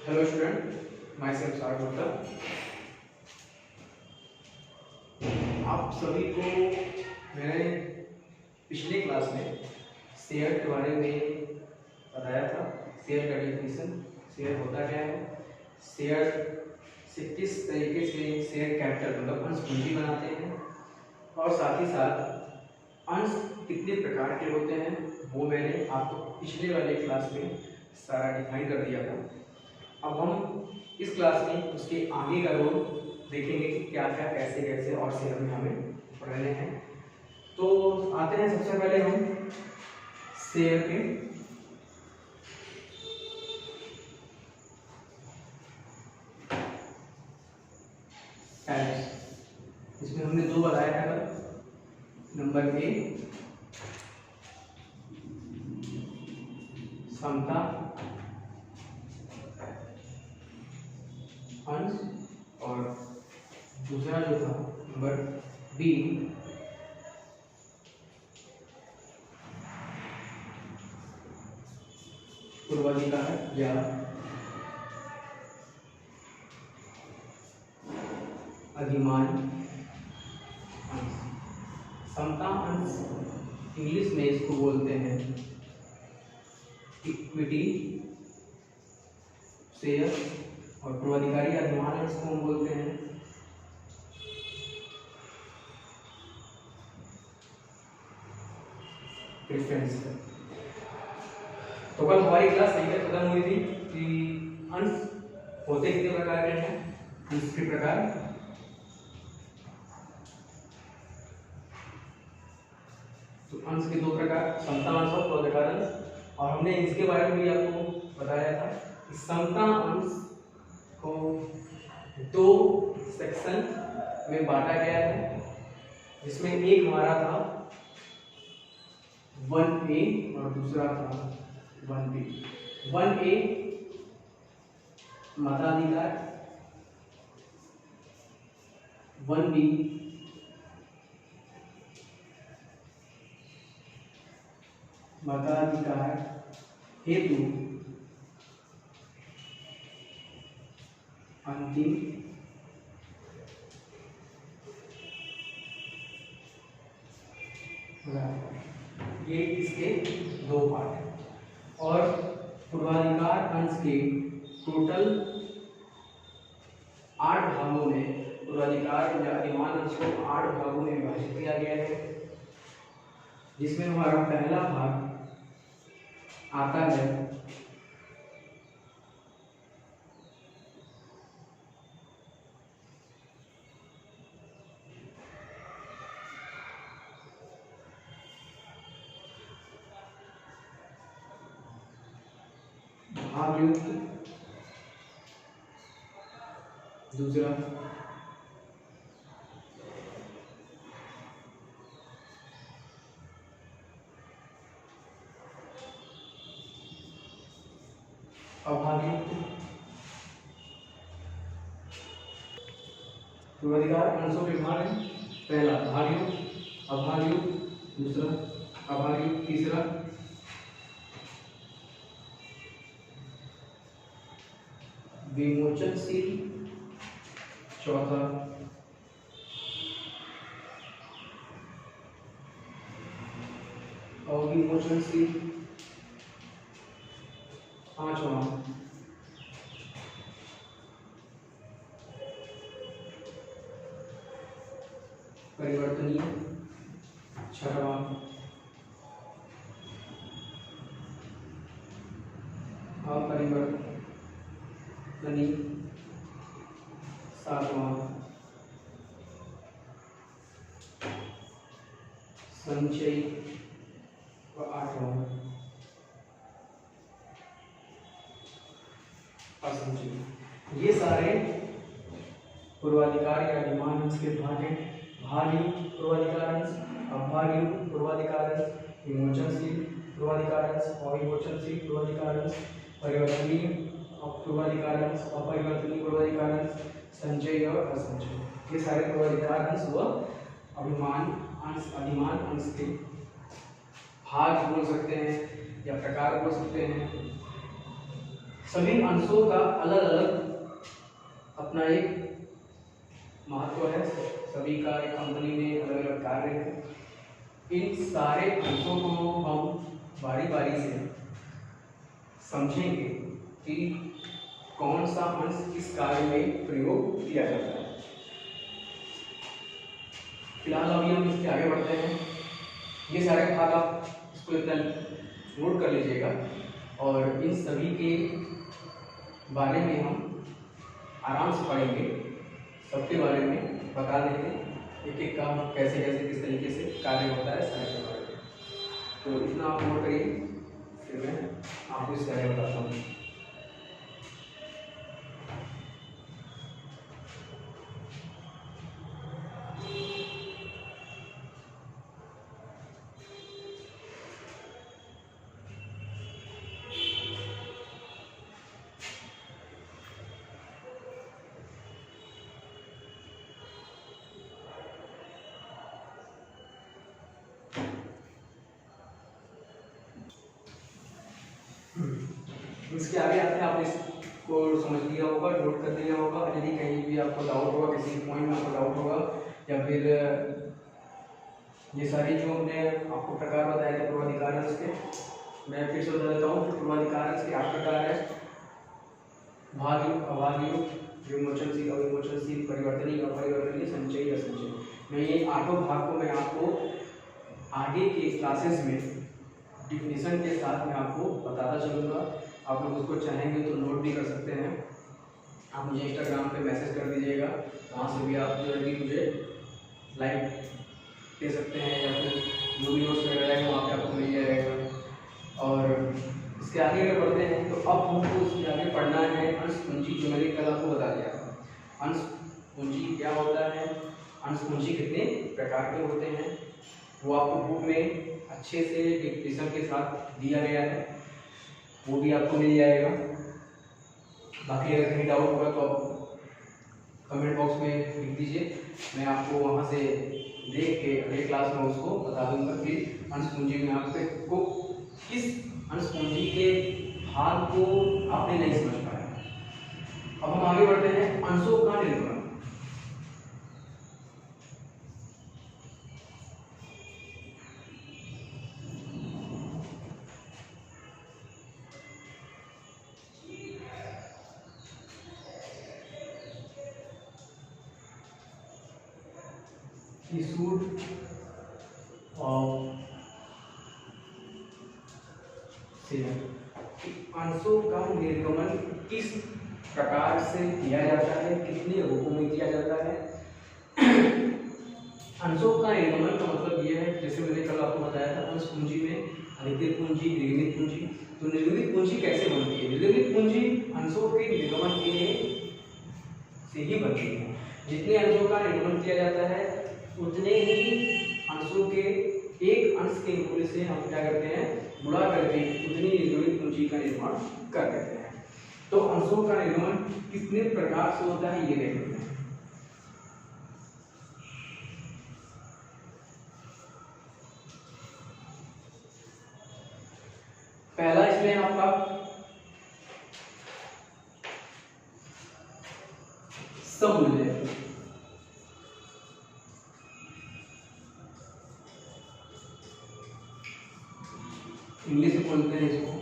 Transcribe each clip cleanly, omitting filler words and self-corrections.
Hello student, my self सागर गुप्ता। आप सभी को मैंने पिछले क्लास में शेयर के बारे में बताया था। शेयर का डेफिनेशन, शेयर होता क्या है, शेयर से किस तरीके से शेयर कैपिटल मतलब अंश पूंजी बनाते हैं, और साथ ही साथ अंश कितने प्रकार के होते हैं वो मैंने आपको पिछले वाले क्लास में सारा डिफाइन कर दिया था। अब हम इस क्लास में उसके आगे का रोल देखेंगे कि क्या क्या कैसे कैसे और शेयर में हमें पढ़ने हैं। तो आते हैं सबसे पहले हम शेयर के टाइप्स। इसमें हमने दो बताया था कल। नंबर ए समता अंश, और दूसरा जो था नंबर बी पूर्वाधिकार या अधिमान अंश। समता अंश इंग्लिश में इसको बोलते हैं इक्विटी शेयर, और पूर्वाधिकारी अधिमान अंश को हम बोलते हैं प्रेफरेंस। तो कल हमारी क्लास यही तक खत्म हुई थी कि अंश होते कितने प्रकार के हैं। अंश के प्रकार तो अंश के दो प्रकार, समता अंश और पूर्वाधिकार अंश। और हमने इसके बारे में भी आपको बताया था कि समता अंश को दो सेक्शन में बांटा गया है, जिसमें एक हमारा था 1A और दूसरा था 1B। 1A मताधिकार, 1B मताधिकार हेतु अंतिम ये इसके दो पार्ट हैं। और पूर्वाधिकार अंश के टोटल 8 भागों में, पूर्वाधिकार या अधिमान अंश को 8 भागों में विभाजित किया गया है, जिसमें हमारा पहला भाग आता है भागयुक्त, दूसरा अभागयुक्त। पूर्वाधिकार अंशों के भाग हैं, पहला भागयुक्त, अभागयुक्त, दूसरा अभागयुक्त, तीसरा विमोचनशील, चौथा अविमोचनशील, पांचवा परिवर्तनीय, छठवा अपरिवर्तनीय, सातवां संचयी व आठवां असंचयी। ये सारे पूर्वाधिकार या अधिमान अंश के भाग हैं। भागयुक्त पूर्वाधिकार अंश, अभागयुक्त पूर्वाधिकार अंश, विमोचनशील पूर्वाधिकार अंश, अविमोचनशील पूर्वाधिकार अंश, परिवर्तनीय पूर्वाधिकार अंश, अपरिवर्तनीय पूर्वाधिकार अंश, संचयी और असंचयी। ये सारे पूर्वाधिकार अंश व अभिमान अंश, अधिमान अंश के भाग बोल सकते हैं या प्रकार बोल सकते हैं। सभी अंशों का अलग अलग अपना एक महत्व है, सभी का एक कंपनी में अलग अलग कार्य है। इन सारे अंशों को हम बारी बारी से समझेंगे कि कौन सा अंश किस कार्य में प्रयोग किया जाता है। फिलहाल अभी हम इसके आगे बढ़ते हैं। ये सारे भाग आप इसको इतना नोट कर लीजिएगा और इन सभी के बारे में हम आराम से पढ़ेंगे, सबके बारे में बता देंगे, एक एक काम कैसे कैसे किस तरीके से कार्य होता है सारे के बारे में। तो इतना आप नोट करिए, फिर मैं आपको इसके बारे में बताता हूँ। इसके आगे आते हैं, आप इसको समझ लिया होगा, नोट कर लिया होगा। यदि कहीं भी आपको डाउट होगा, किसी पॉइंट में आपको डाउट होगा, या फिर ये सारी जो हमने आपको प्रकार बताए थे पूर्वाधिकार अंश के, मैं फिर से बता देता हूँ। पूर्वाधिकार अंश के 8 प्रकार है: भाग युक्त, अभाग युक्त, विमोचनशील, अविमोचनशील, परिवर्तनीय, अपरिवर्तनीय, संचयी, असंचयी। मैं ये 8 भाग को मैं आपको आगे के क्लासेस में डिफिनीशन के साथ मैं आपको बताता चलूँगा। आप लोग उसको चाहेंगे तो नोट भी कर सकते हैं। आप मुझे इंस्टाग्राम पे मैसेज कर दीजिएगा, वहाँ से भी आप जल्दी मुझे लाइक दे सकते हैं, या फिर जो भी नोट्स वगैरह है वहाँ पे आपको मिल जाएगा। और इसके आगे अगर बढ़ते हैं तो अब हमको इसके आगे पढ़ना है अंश पूंजी, जो मैंने कल आपको बता दिया था। अंश पूंजी क्या होता है, अंश पूंजी कितने प्रकार के होते हैं, वो आपको बुक में अच्छे से डिफिनीशन के साथ दिया गया है, वो भी आपको मिल जाएगा। बाकी अगर कहीं डाउट होगा तो आप कमेंट बॉक्स में लिख दीजिए, मैं आपको वहाँ से देख के अगले क्लास में उसको बता दूंगा कि अंश पूंजी में आपको किस अंश पूंजी के भाग को आपने नहीं समझ पाया। अब हम आगे बढ़ते हैं, अंशों का निर्माण। Issued of share. अंशों का निर्गमन किस प्रकार से किया जाता है, कितने रूपों में किया जाता है। अंशों का निर्गमन का मतलब यह है, जैसे मैंने कल आपको बताया था, अंश पूंजी में अधिकृत पूंजी, निर्गमित पूंजी। तो निर्गमित पूंजी कैसे बनती है? निर्गमित पूंजी अंशों के निर्गमन के से ही बनती है। जितने अंशों का निर्गमन किया जाता है उतने ही अंशों के एक अंश के मूल्य से हम क्या करते हैं, गुणा करके उतनी निर्गमित पूंजी का निर्माण कर देते हैं। तो अंशों का निर्गमन कितने प्रकार से होता है ये देखते हैं। पहला इसमें आपका समूल्य, इंग्लिश में बोलते हैं इसको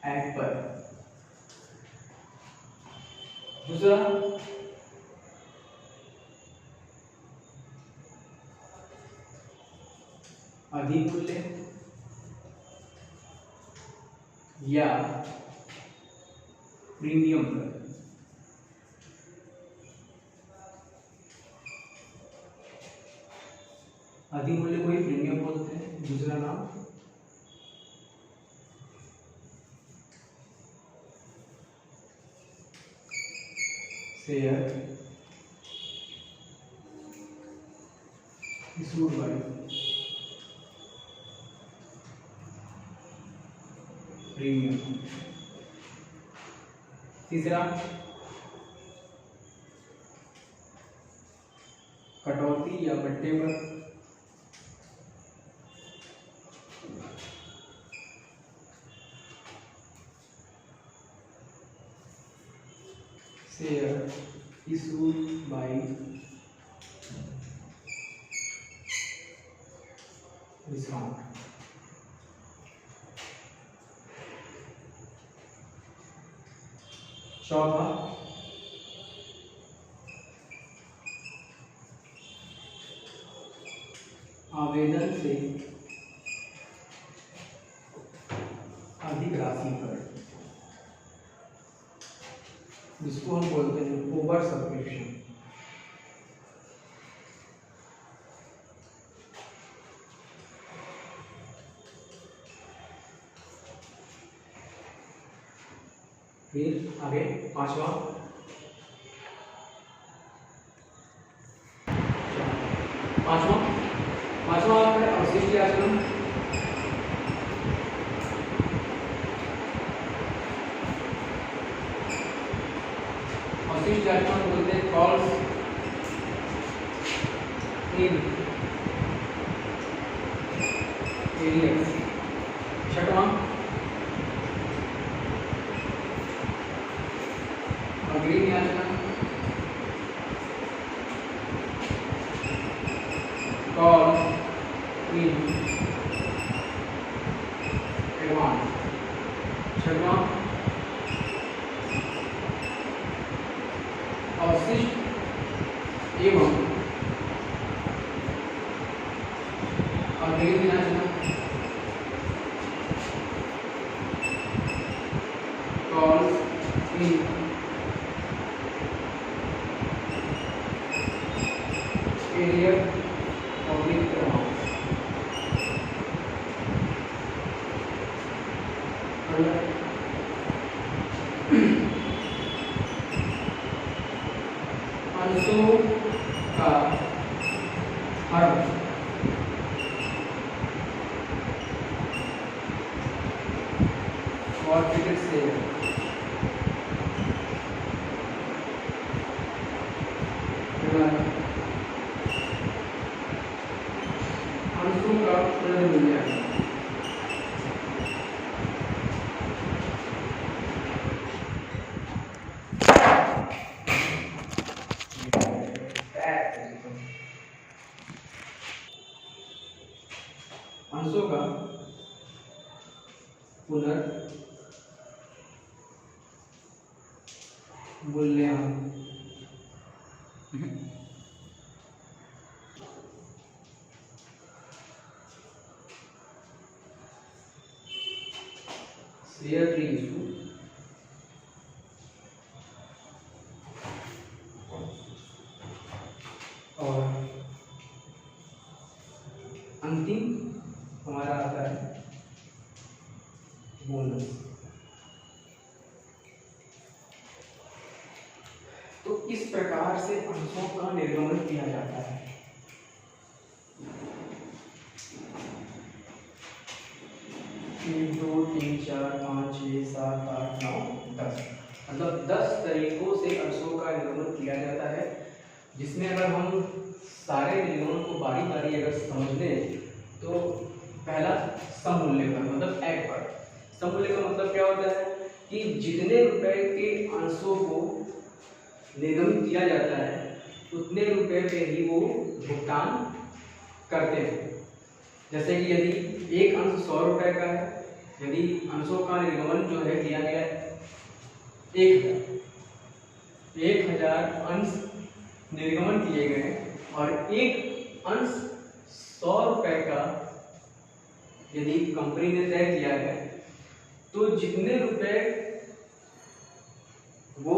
एट पर। दूसरा अधिमूल्य या प्रीमियम पर। अधिमूल्य को ही प्रीमियम बोलते हैं। दूसरा नाम शेयर इशूड बाय प्रीमियम। तीसरा कटौती या बट्टे पर। Share issued by discount. चौथा आवेदन से अधिक राशि पर, जिसको हम बोलते हैं ओवर सब्सक्रिप्शन। फिर आगे पांचवा पांचवा पांचवा है अवशिष्ट आचरण। अवशिष्ट आचरण बोलते हैं कॉल्स इन एरियर्स। छठवां अग्रिम याचना कॉल इन एडवांस। छठवां अवशिष्ट एवं अग्रिम याचना calls in arrear public advance. अंशों का हर फॉरफिटेड शेयर अंशों का पुनर्मूल्यांकन। अंशों का पुनर्मूल्यांकन। शेयर की इशू और अंतिम हमारा आता है बोनस। तो इस प्रकार से अंशों का निर्गमन किया जाता है। एक, दो, तीन, चार, पाँच, छः, सात, आठ, नौ, 10, मतलब 10 तरीकों से अंशों का निर्गमन किया जाता है, जिसमें अगर हम सारे निर्गमन को बारी बारी अगर समझ लें तो पहला सममूल्यकरण मतलब एक पर। सममूल्य का मतलब क्या होता है कि जितने रुपए के अंशों को निर्गमित किया जाता है उतने रुपए पे ही वो भुगतान करते हैं। जैसे कि यदि एक अंश 100 रुपए का है, यदि अंशों का निर्गमन जो है किया गया है 1000 अंश निर्गमन किए गए और एक अंश 100 रुपए का यदि कंपनी ने तय किया है तो जितने रुपए वो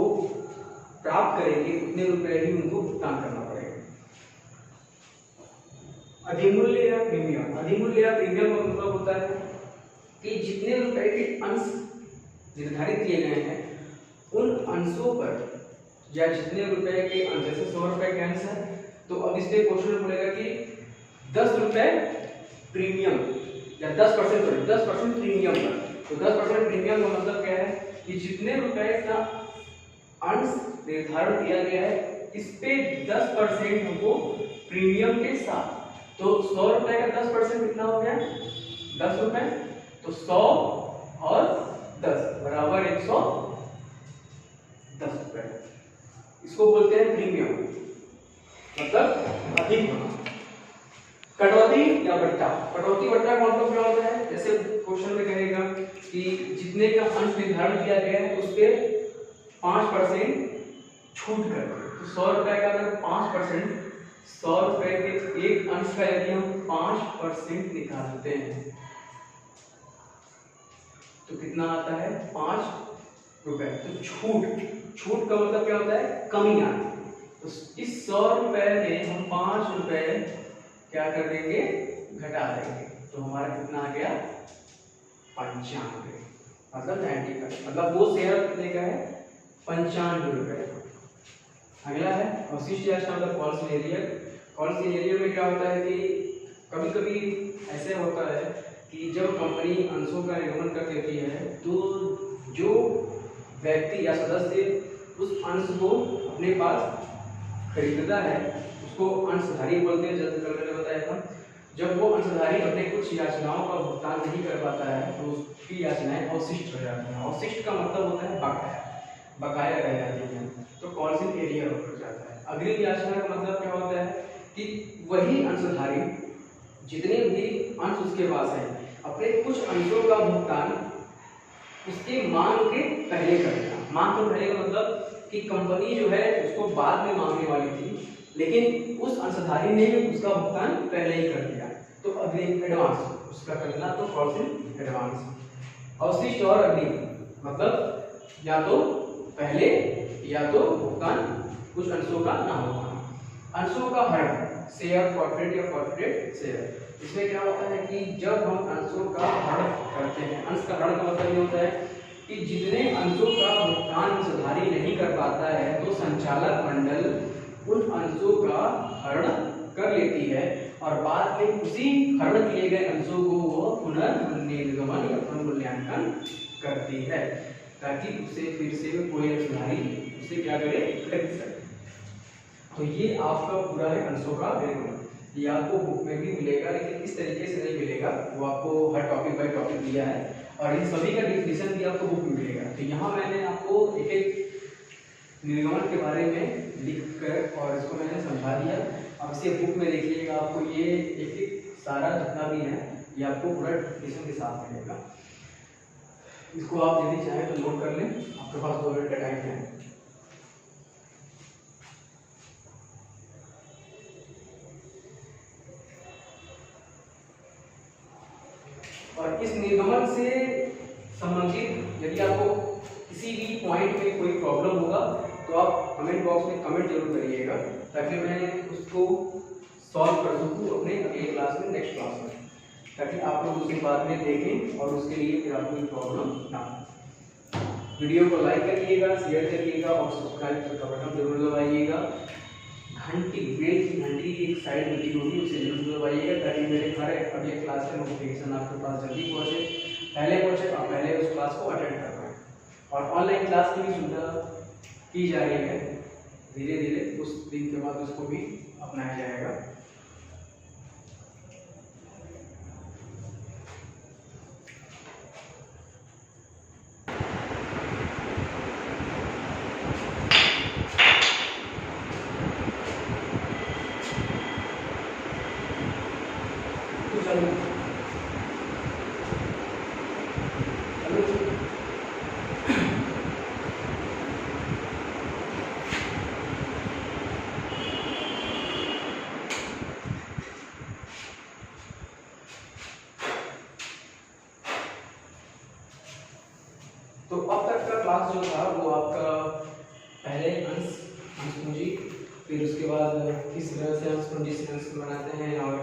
प्राप्त करेंगे उतने रुपए ही उनको भुगतान करना पड़ेगा। अधिमूल्य या प्रीमियम। अधिमूल्य या प्रीमियम का मतलब होता है कि जितने रुपए के अंश निर्धारित किए गए हैं उन अंशों पर या जितने रुपए के अंश, जैसे 100 रुपए के अंश है तो अब इस पे क्वेश्चन बोलेगा कि 10 रुपए प्रीमियम या 10% प्रीमियम पर। तो 10% प्रीमियम का मतलब क्या है कि जितने रुपए का अंश निर्धारण किया गया है इस पे 10% हमको प्रीमियम के साथ। तो 100 रुपए का 10% कितना हो गया 10 रुपए, तो 100 और 10 बराबर 110 रुपए। इसको बोलते हैं प्रीमियम, मतलब अधिक होना। कटौती या बट्टा, कटौती बट्टा का मतलब क्या होता है, जैसे क्वेश्चन में कहेगा कि जितने का अंश निर्धारण किया गया है उस पर 5% छूट कर, तो 100 रुपए का अगर 5%, 100 रुपए के एक अंश का यदि हम 5% निकालते हैं तो कितना आता है, 5 रुपए। तो छूट का मतलब क्या होता है, कमी आना। तो इस 100 रुपए में हम 5 रुपए क्या कर देंगे, घटा देंगे, तो हमारा कितना आ गया, 95, मतलब 90, मतलब वो शेयर कितने का है, 95 रुपए। अगला है अवशिष्ट या मतलब कॉन्सिलियर। कॉन्सिलियर में क्या होता है कि कभी कभी ऐसे होता है कि जब कंपनी अंशों का निर्गमन कर देती है तो जो व्यक्ति या सदस्य उस अंश को अपने पास खरीदता है उसको अंशधारी बोलते हैं। जैसे कल मैंने बताया था, जब वो अंशधारी अपने कुछ याचनाओं का भुगतान नहीं कर पाता है तो उसकी याचनाएं अवशिष्ट हो जाती हैं। अवशिष्ट का मतलब होता है बकाया रह जाती है, तो कॉन्सिलियर हो जाता है। अग्रिम याचना का मतलब क्या होता है कि वही अंशधारी जितने भी अंश उसके पास है अपने कुछ अंशों का भुगतान उसके मांग के पहले करेगा। मांग के पहले का मतलब कि कंपनी जो है उसको बाद में मांगने वाली थी, लेकिन उस अंशधारी ने उसका भुगतान पहले ही कर दिया, तो अग्रिम एडवांस उसका करना, तो कॉन्सिल एडवांस। अवशिष्ट और अग्रिम मतलब या तो पहले या तो भुगतान कुछ अंशों का ना होना। अंशों का हरण, शेयर फॉरफिट या फॉरफिटेड शेयर, इसमें क्या होता है कि जब हम अंशों का हरण करते हैं, अंश का हरण का मतलब ये होता है कि जितने अंशों का भुगतान अंशधारी नहीं कर पाता है तो संचालक मंडल उन अंशों का हरण कर लेती है और बाद में उसी हरण किए गए अंशों को वो पुनर्निर्गमन या पुनर्मूल्यांकन करती है, ताकि उसे फिर से कोई अंशधारी उसे क्या करे, खरीद सके। तो ये आपका पूरा है अंशों का निर्गमन। ये आपको बुक में भी मिलेगा, लेकिन इस तरीके से नहीं मिलेगा, वो आपको हर टॉपिक बाय टॉपिक दिया है और इन सभी का डिफिनेशन भी आपको बुक में मिलेगा। तो यहाँ मैंने आपको एक एक निर्गमन के बारे में लिख कर और इसको मैंने समझा दिया। अब इसे बुक में देखिएगा, आपको ये एक एक सारा जितना भी है ये आपको पूरा डिफिनेशन के साथ मिलेगा। इसको आप यदि चाहें तो नोट कर लें, आपके पास 2 मिनट का टाइम है। और इस निर्गमन से संबंधित यदि आपको किसी भी पॉइंट में कोई प्रॉब्लम होगा तो आप कमेंट बॉक्स में कमेंट जरूर करिएगा, ताकि मैं उसको सॉल्व कर सकूँ अपने अगले क्लास में, नेक्स्ट क्लास में, ताकि आप लोग उसे बाद में देखें और उसके लिए फिर आपको कोई प्रॉब्लम ना हो। वीडियो को लाइक करिएगा, शेयर करिएगा और सब्सक्राइब का बटन जरूर दबाइएगा। घंटी, बेल की घंटी एक साइड में दी होगी उसे जरूर दबाइएगा, ताकि मेरे हर अगले क्लास का नोटिफिकेशन आपके पास जल्दी पहुँचे, आप पहले उस क्लास को अटेंड कर पाएँ। और ऑनलाइन क्लास की भी सुविधा की जा रही है, धीरे धीरे उस दिन के बाद उसको भी अपनाया जाएगा। तो अब तक का क्लास जो था वो आपका पहले अंश पूंजी, फिर उसके बाद किस तरह से अंश पूंजी से अंश बनाते हैं और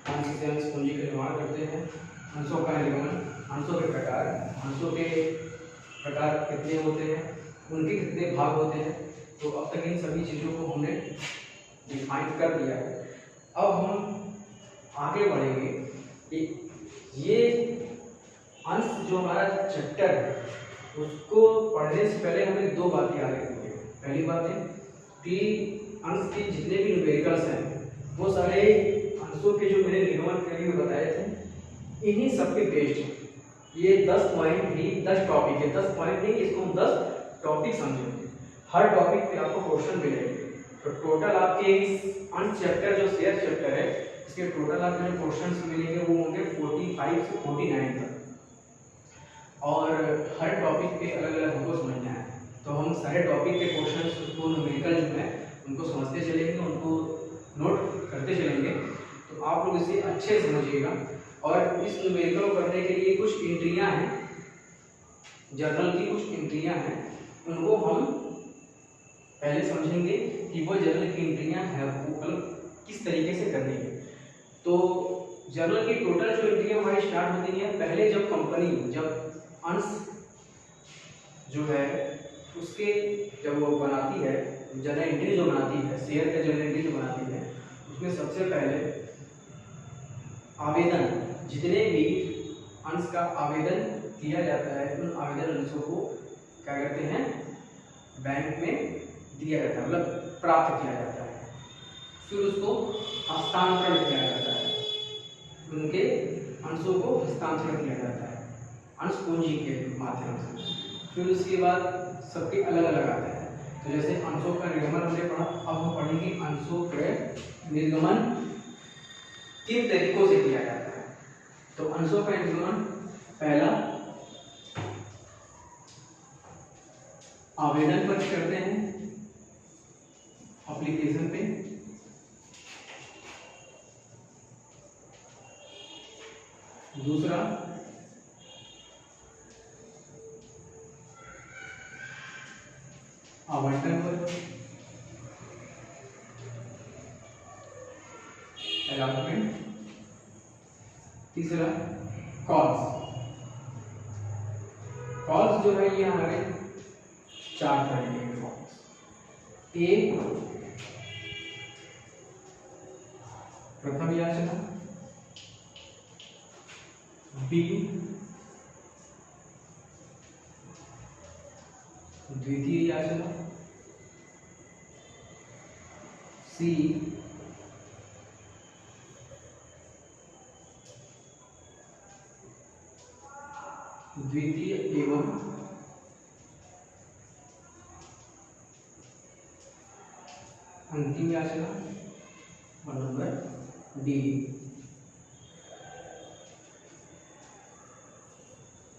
अंश से अंश पूंजी का निर्माण करते हैं, अंशों का निर्गमन, अंशों के प्रकार, अंशों के प्रकार कितने होते हैं, उनके कितने भाग होते हैं। तो अब तक इन सभी चीज़ों को हमने डिफाइन कर दिया है। अब हम आगे बढ़ेंगे कि ये अंश जो हमारा चैप्टर है उसको पढ़ने से पहले हमें 2 बातें याद रखनी है। पहली बात है कि अंश के जितने भी न्यूमेरिकल्स हैं वो सारे अंशों के जो मैंने निर्गमन के लिए बताए थे इन्हीं सब के बेस्ड हैं। ये 10 पॉइंट ही 10 टॉपिक है, 10 पॉइंट नहीं, इसको हम 10 टॉपिक समझेंगे। हर टॉपिक पे आपको क्वेश्चन मिलेंगे। तो टोटल आपके इस अंश चैप्टर जो शेयर चैप्टर है इसके टोटल आपको जो क्वेश्चंस मिलेंगे वो होंगे 45 से 49 तक, और हर टॉपिक पे अलग अलग हमको समझना है। तो हम सारे टॉपिक के क्वेश्चंस को न्यूमेरिकल जो है उनको समझते चलेंगे, उनको नोट करते चलेंगे। तो आप लोग इसे अच्छे से समझिएगा। और इस न्यूमेरिकल को करने के लिए कुछ एंट्रियां हैं, जर्नल की कुछ एंट्रियां हैं, उनको हम पहले समझेंगे कि वो जर्नल की एंट्रियां हैं वो मतलब किस तरीके से करनी है। तो जर्नल की टोटल जो एंट्रियां हमारी स्टार्ट होती हैं, पहले जब कंपनी जब अंश जो है उसके जब वो बनाती है, जर्नल एंट्री जो बनाती है, शेयर का जर्नल एंट्री जो बनाती है, उसमें सबसे पहले आवेदन, जितने भी अंश का आवेदन किया जाता है उन आवेदन अंशों को क्या करते हैं, बैंक में दिया जाता है, मतलब प्राप्त किया जाता है। फिर उसको हस्तांतरण किया जाता है, उनके अंशों को हस्तांतरण किया जाता है अंश पूंजी के माध्यम से। फिर उसके बाद सबके अलग अलग आते हैं। तो जैसे अंशों का निर्गमन हमने पढ़ा, अब हम पढ़ेंगे अंशों के निर्गमन किन तरीकों से किया जाता है। तो अंशों का निर्गमन, पहला आवेदन पर करते हैं, एप्लीकेशन पे। दूसरा आवंटन पर, अलॉटमेंट। तीसरा कॉल्स। कॉल्स जो है ये हमारे 4 तरीके के कॉल्स। ए प्रथम याचना, बी द्वितीय याचना, सी द्वितीय एवं अंतिम याचना, और नंबर डी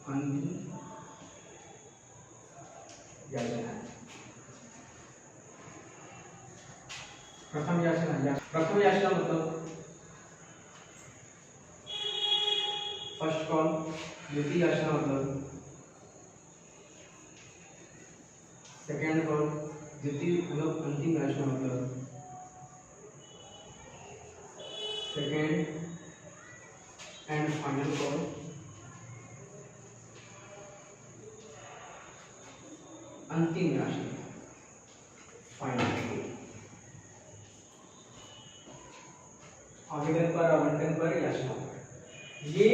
अंतिम याचना। प्रथम याचना, प्रथम याचना मतलब फर्स्ट कॉल। द्वितीय याचना मतलब सेकेंड कॉल। द्वितीय मतलब अंतिम याचना मतलब सेकेंड एंड फाइनल कॉल। अंतिम याचना, फाइनल कॉल। आवेदन पर, आवंटन पर, याचना पर, ये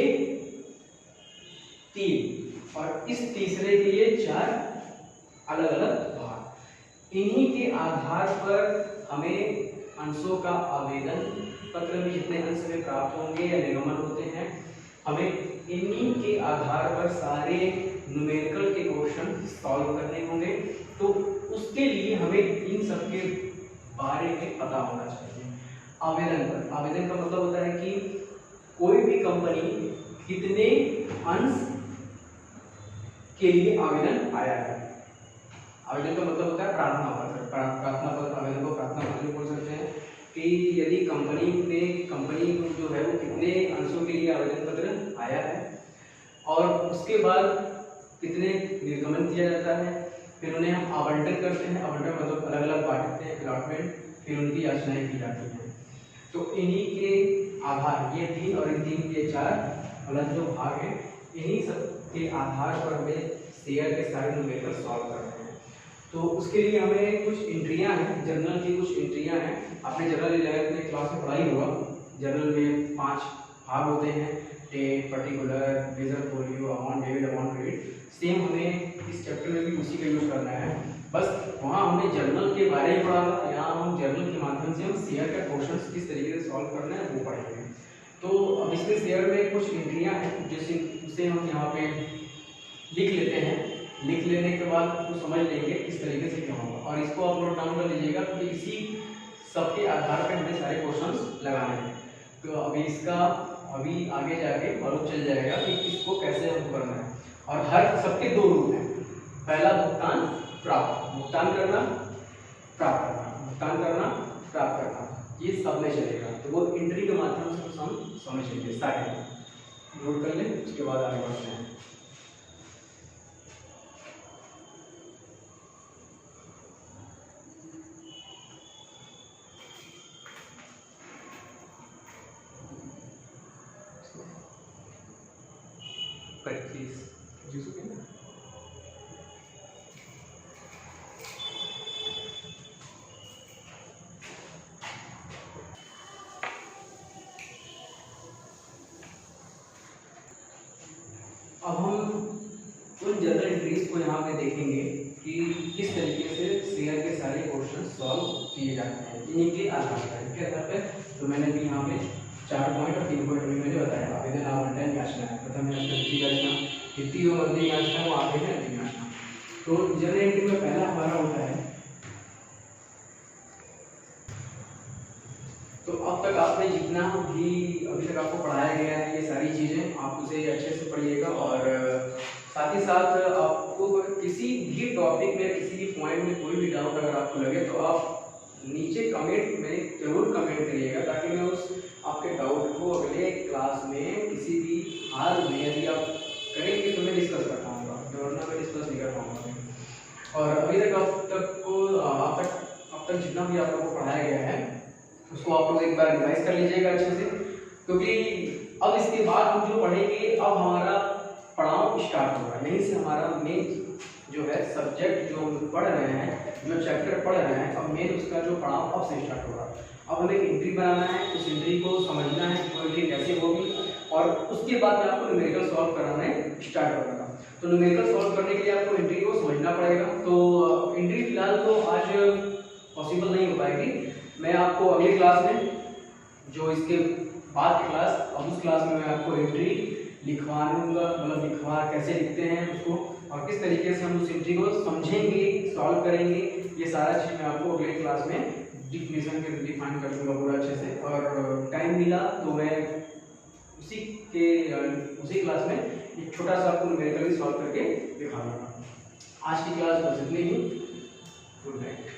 3 और इस तीसरे के लिए 4 अलग अलग भाग। इन्हीं के आधार पर हमें अंशों का आवेदन पत्र में जितने अंश हमें प्राप्त होंगे या निर्गमन होते हैं, हमें इन्हीं के आधार पर सारे न्यूमेरिकल के क्वेश्चन सॉल्व करने होंगे। तो उसके लिए हमें इन सब के बारे में पता होना चाहिए। आवेदन पर, आवेदन का मतलब होता है कि कोई भी कंपनी कितने अंश के लिए आवेदन आया है। आवेदन का मतलब होता है प्रार्थना पत्र। प्रार्थना पत्र, आवेदन को प्रार्थना पत्र बोल सकते हैं कि यदि कंपनी जो है वो कितने अंशों के लिए आवेदन पत्र आया है और उसके बाद कितने निर्गमन किया जाता है, फिर उन्हें हम आवंटन करते हैं। आवंटन मतलब अलग अलग बांटते हैं, अलॉटमेंट, फिर उनकी याचनाएं की जाती हैं। तो इन्हीं के आधार, ये 3 और इन 3 के 4 अलग जो भाग हैं, इन्हीं सब के आधार पर हमें शेयर के सारे न्यूमेरिकल सॉल्व करने हैं। तो उसके लिए हमें कुछ एंट्रियां हैं, जर्नल की कुछ एंट्रियां हैं। आपने जनरल 11th में क्लास में पढ़ाई होगा। जर्नल में 5 भाग होते हैं, date, particular, major, folio, amount debit, amount credit. Same हमें इस चैप्टर में भी उसी का यूज करना है, बस वहाँ हमने जर्नल के बारे में पढ़ा था, यहाँ हम जर्नल के माध्यम से हम शेयर का क्वेश्चन किस तरीके से सॉल्व करना है वो पढ़ेंगे। तो अब इसमें शेयर में कुछ एंट्रियां हैं, जैसे उसे हम यहाँ पे लिख लेते हैं। लिख लेने के बाद तो समझ लेंगे किस तरीके से क्या होगा, और इसको आप नोट डाउन कर लीजिएगा कि इसी सबके आधार पर हमें सारे क्वेश्चंस लगाने हैं। तो अभी इसका अभी आगे जाके मालूम चल जाएगा कि इसको कैसे हम करना है। और हर सबके दो रूप हैं, पहला भुगतान प्राप्त, भुगतान करना प्राप्त करना, भुगतान करना प्राप्त करना, ये सब में चलेगा। तो वो एंट्री के माध्यम से हम समझ लेंगे। स्टार्टिंग नोट कर लें, उसके बाद आगे बढ़ते हैं। अब हम उन जनरल एंट्रीज को यहाँ पे देखेंगे कि किस तरीके से शेयर के सारे क्वेश्चन सॉल्व किए जाते हैं इन्हीं के आधार पर। इनके आधार पर तो मैंने भी यहाँ पे 4 पॉइंट और 3 पॉइंट में मैंने बताया। आवेदन आवंटन याचना है, प्रथम याचना, द्वितीय याचना, द्वितीय और अंतिम याचना, वो आवेदन अंतिम याचना। तो जनरल एंट्री में पहला हमारा होता है, तो अब तक आपने जितना भी अभी तक आपको पढ़ाया गया है ये सारी चीज़ें आप उसे अच्छे से पढ़िएगा। और साथ ही साथ आपको किसी भी टॉपिक में किसी भी पॉइंट में कोई भी डाउट अगर आपको लगे तो आप नीचे कमेंट में जरूर कमेंट करिएगा, ताकि मैं उस आपके डाउट को अगले क्लास में किसी भी हाल में यदि आप करेंगे तो मैं डिस्कस कर पाऊँगा, वरना मैं डिस्कस नहीं कर पाऊँगा। और अभी तक अब तक जितना भी आप लोगों को पढ़ाया गया है उसको आप लोग एक बार रिवाइज कर लीजिएगा अच्छे से, क्योंकि अब इसके बाद हम जो पढ़ेंगे अब हमारा पढ़ाव स्टार्ट होगा। यहीं से हमारा मेन जो है सब्जेक्ट जो हम पढ़ रहे हैं, जो चैप्टर पढ़ रहे हैं, अब मेन उसका जो पढ़ाव अब से स्टार्ट होगा। अब हमें एंट्री बनाना है, उस एंट्री को समझना है कि वो एंट्री कैसे होगी, और उसके बाद में आपको न्यूमेरिकल सॉल्व कराना स्टार्ट होगा। तो न्यूमेरिकल सॉल्व करने के लिए आपको एंट्री को समझना पड़ेगा। तो एंट्री फिलहाल तो आज पॉसिबल नहीं हो पाएगी, मैं आपको अगली क्लास में जो इसके बाद की क्लास, अब उस क्लास में मैं आपको एंट्री लिखवाऊंगा, मतलब लिखवा कैसे लिखते हैं उसको, और किस तरीके से हम उस एंट्री को समझेंगे, सॉल्व करेंगे, ये सारा चीज़ मैं आपको अगली क्लास में डिफिनेशन के डिफाइन कर दूंगा पूरा अच्छे से। और टाइम मिला तो मैं उसी क्लास में एक छोटा सा आपको न्यूमेरिकल सॉल्व करके दिखा दूंगा। आज की क्लास बस इतनी ही। Good night.